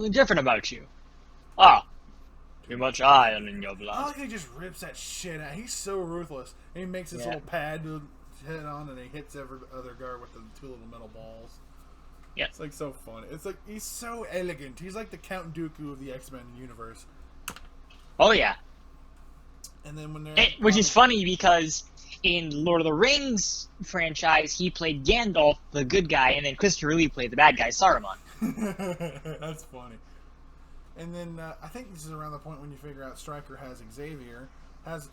Something different about you. Ah, too much iron in your I blood. like how he just rips that shit out. He's so ruthless. And he makes this Yeah. little pad to hit on, and he hits every other guard with the two little metal balls. Yeah. It's like so funny. It's like he's so elegant. He's like the Count Dooku of the X-Men universe. Oh yeah. And then when they're Which is funny because in Lord of the Rings franchise, he played Gandalf, the good guy, and then Christopher Lee played the bad guy, Saruman. That's funny. And then I think this is around the point when you figure out Stryker has Xavier, has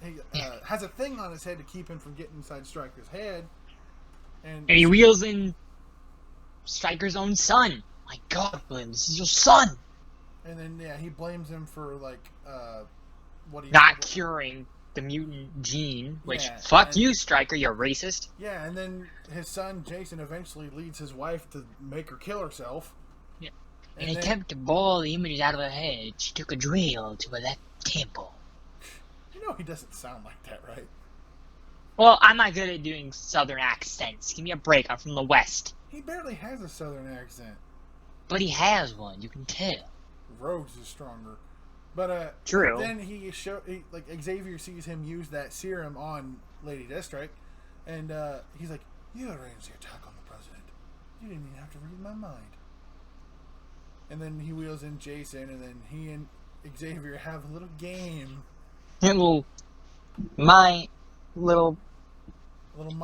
a thing on his head to keep him from getting inside Stryker's head, And he wheels in Stryker's own son. My God, William, this is your son. And then he blames him for like what he Not curing the mutant gene, which fuck you, Stryker, you're racist. Yeah, and then his son Jason eventually leads his wife to make her kill herself. Yeah. In an attempt to bore the images out of her head, she took a drill to her left temple. You know he doesn't sound like that, right? Well, I'm not good at doing southern accents. Give me a break, I'm from the West. He barely has a southern accent. But he has one, you can tell. Rogues is stronger. But True. Then Xavier sees him use that serum on Lady Deathstrike, and he's like, "You arranged the attack on the president. You didn't even have to read my mind." And then he wheels in Jason, and then he and Xavier have a little game. Little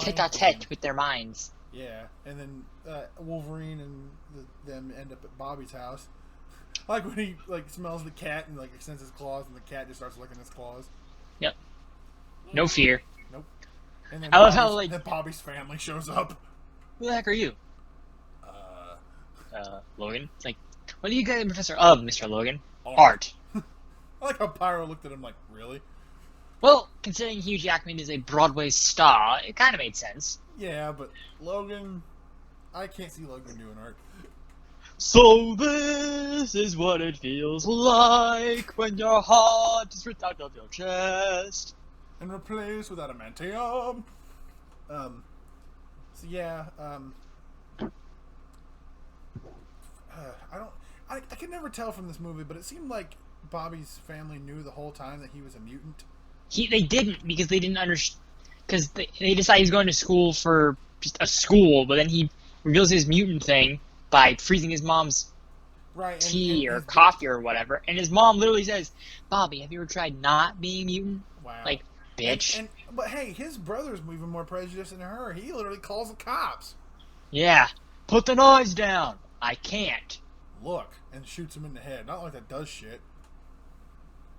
tete-a-tete with their minds. Yeah, and then Wolverine and them end up at Bobby's house. I like when he smells the cat and extends his claws, and the cat just starts licking his claws. Yep. No fear. Nope. And then I love how Bobby's family shows up. Who the heck are you? Logan. It's like, what are you guys, Professor of, Mr. Logan? Art. I like how Pyro looked at him like, really? Well, considering Hugh Jackman is a Broadway star, it kind of made sense. Yeah, but Logan, I can't see Logan doing art. So this is what it feels like when your heart is ripped out of your chest and replaced with adamantium. I can never tell from this movie, but it seemed like Bobby's family knew the whole time that he was a mutant. They didn't, because they didn't understand. Because they decided he's going to school for just a school, but then he reveals his mutant thing by freezing his mom's tea or coffee or whatever. And his mom literally says, "Bobby, have you ever tried not being mutant?" Wow. Like, bitch. But hey, his brother's even more prejudiced than her. He literally calls the cops. Yeah. Put the knives down. I can't. Look, and shoots him in the head. Not like that does shit.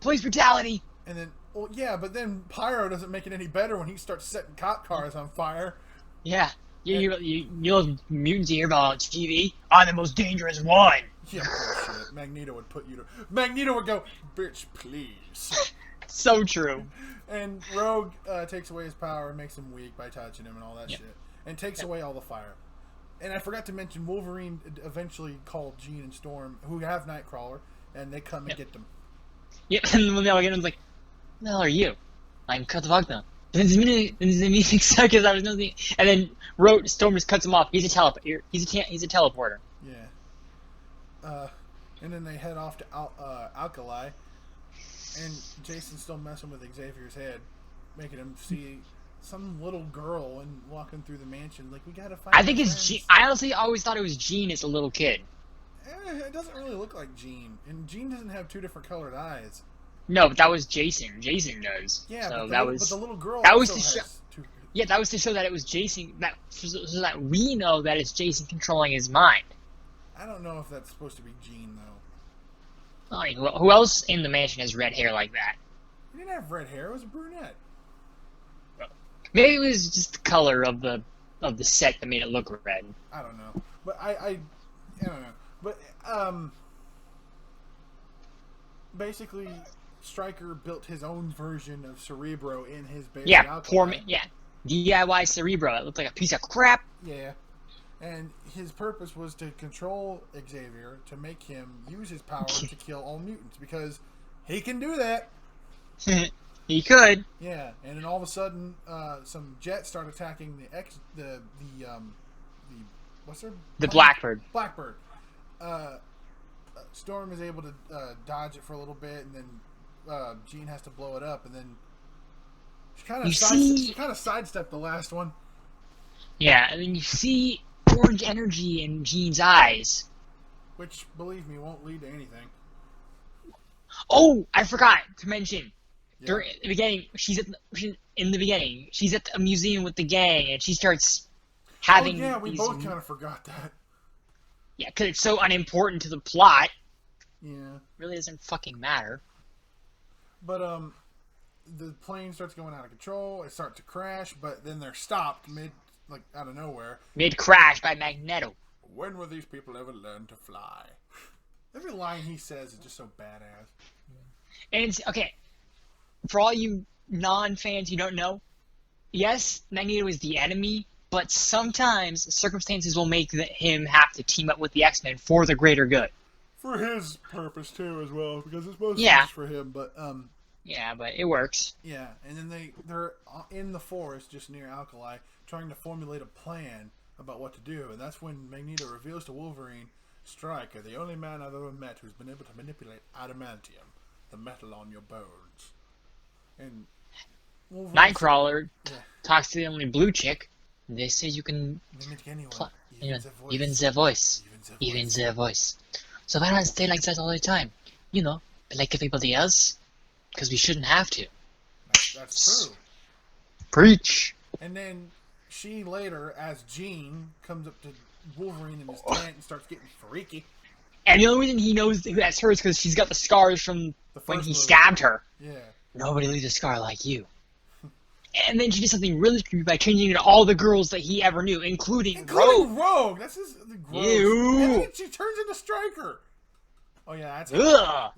Police brutality. And then, well, yeah, but then Pyro doesn't make it any better when he starts setting cop cars on fire. Yeah. You know mutants you hear about on TV? I'm the most dangerous one. Yeah, bullshit. Magneto would put you to... Magneto would go, "Bitch, please." So true. And Rogue takes away his power and makes him weak by touching him and all that shit. And takes away all the fire. And I forgot to mention, Wolverine eventually called Jean and Storm, who have Nightcrawler, and they come and get them. Yeah, and when they all get him, it's like, "Who the hell are you?" "I'm Kurt Wagner." This is a music circus. I was nothing. And then Storm just cuts him off. He's a teleporter. He's a teleporter. Yeah. And then they head off to Alkali, and Jason's still messing with Xavier's head, making him see some little girl and walking through the mansion. Like, we gotta find. I think it's Jean. I honestly always thought it was Jean as a little kid. It doesn't really look like Jean, and Jean doesn't have two different colored eyes. No, but that was Jason. Jason does. Yeah, so but the little girl. That was to show. Yeah, that was to show that it was Jason. So that we know that it's Jason controlling his mind. I don't know if that's supposed to be Jean though. I mean, who else in the mansion has red hair like that? He didn't have red hair. It was a brunette. Maybe it was just the color of the set that made it look red. I don't know, but I don't know. But basically, Stryker built his own version of Cerebro in his baby. Yeah, DIY Cerebro. It looked like a piece of crap. Yeah, and his purpose was to control Xavier, to make him use his power to kill all mutants, because he can do that. He could. Yeah, and then all of a sudden, some jets start attacking what's her? The Blackbird. Blackbird. Storm is able to dodge it for a little bit, and then Jean has to blow it up, and then she kind of sidestepped the last one. Yeah, and then you see orange energy in Jean's eyes. Which, believe me, won't lead to anything. Oh, I forgot to mention. Yeah. During the beginning, she's at a museum with the gang, and she starts having. Oh yeah, we both kind of forgot that. Yeah, because it's so unimportant to the plot. Yeah. Really doesn't fucking matter. But the plane starts going out of control. It starts to crash, but then they're stopped out of nowhere. Mid crash by Magneto. When will these people ever learn to fly? Every line he says is just so badass. And it's, okay, for all you non-fans who don't know, yes, Magneto is the enemy, but sometimes circumstances will make him have to team up with the X-Men for the greater good. For his purpose, too, as well, because it's mostly just for him, but... Yeah, but it works. Yeah, and then they're in the forest just near Alkali, trying to formulate a plan about what to do, and that's when Magneto reveals to Wolverine, Stryker, the only man I've ever met who's been able to manipulate adamantium, the metal on your bones. And Wolverine Nightcrawler talks to the only blue chick. They say you can mimic anyone, even their voice. So why not stay like that all the time? You know, like everybody else? Because we shouldn't have to. That's true. Preach. And then she later, as Jean, comes up to Wolverine in his tent and starts getting freaky. And the only reason he knows that's her is because she's got the scars from when he stabbed her. Yeah. Nobody leaves a scar like you. And then she did something really creepy by changing into all the girls that he ever knew, including Rogue. That's the gross. Ew. And then she turns into Stryker. Oh yeah, that's ugh.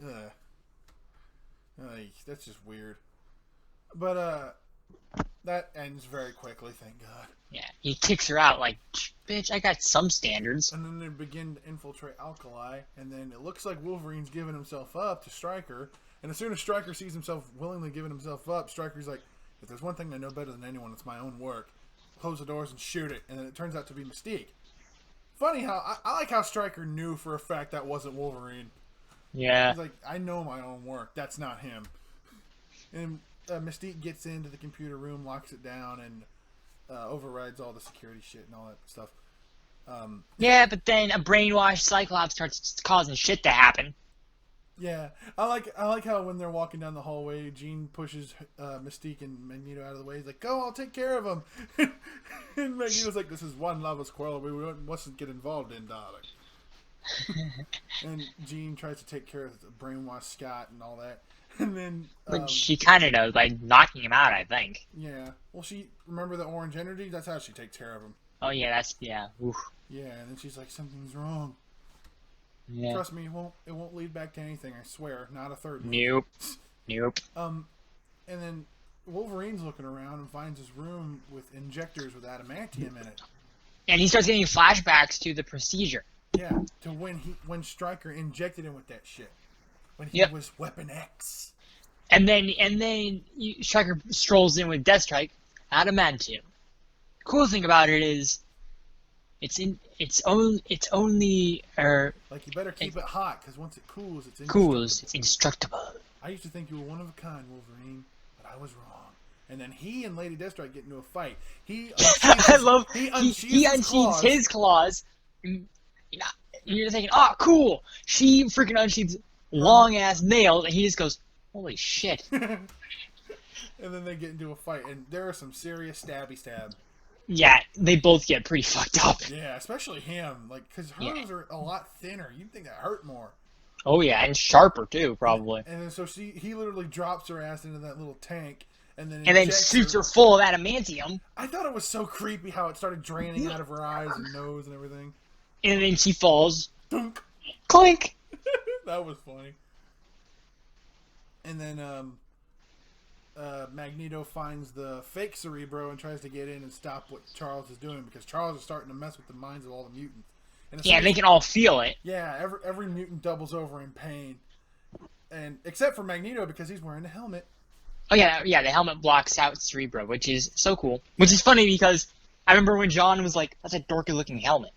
That's just weird. But that ends very quickly, thank God. Yeah, he kicks her out like, bitch, I got some standards. And then they begin to infiltrate Alkali, and then it looks like Wolverine's giving himself up to Stryker. And as soon as Stryker sees himself willingly giving himself up, Stryker's like, if there's one thing I know better than anyone, it's my own work. Close the doors and shoot it. And then it turns out to be Mystique. Funny how, I like how Stryker knew for a fact that wasn't Wolverine. Yeah. He's like, I know my own work. That's not him. And Mystique gets into the computer room, locks it down, and overrides all the security shit and all that stuff. Yeah, but then a brainwashed Cyclops starts causing shit to happen. Yeah, I like how when they're walking down the hallway, Jean pushes Mystique and Magneto out of the way. He's like, "Go, I'll take care of him." And Magneto's like, "This is one lava quarrel we mustn't get involved in, darling." And Jean tries to take care of the brainwashed Scott and all that. And then but she kind of does by knocking him out, I think. Yeah. Well, remember the orange energy? That's how she takes care of him. Oh yeah, Oof. Yeah, and then she's like, something's wrong. Yeah. Trust me, it won't lead back to anything. I swear, not a third. Nope. And then Wolverine's looking around and finds his room with injectors with adamantium in it. And he starts getting flashbacks to the procedure. Yeah, to when Stryker injected him with that shit. When he was Weapon X. And then Stryker strolls in with Deathstrike, adamantium. Cool thing about it is, it's only like you better keep it hot because once it cools, it's indestructible. I used to think you were one of a kind, Wolverine, but I was wrong. And then he and Lady Deathstrike get into a fight. He unsheathes his claws. You're thinking, oh, cool. She freaking unsheathes long ass nails, and he just goes, holy shit. And then they get into a fight, and there are some serious stabby stab. Yeah, they both get pretty fucked up. Yeah, especially him, like, because hers are a lot thinner. You'd think that hurt more. Oh yeah, and sharper too, probably. And then so he literally drops her ass into that little tank, and then shoots her full of adamantium. I thought it was so creepy how it started draining out of her eyes and nose and everything. And then she falls. Dunk. Clink. That was funny. And then Magneto finds the fake Cerebro and tries to get in and stop what Charles is doing because Charles is starting to mess with the minds of all the mutants. And yeah, they can all feel it. Yeah, every mutant doubles over in pain, and except for Magneto because he's wearing a helmet. Oh yeah, the helmet blocks out Cerebro, which is so cool. Which is funny because I remember when John was like, "That's a dorky looking helmet."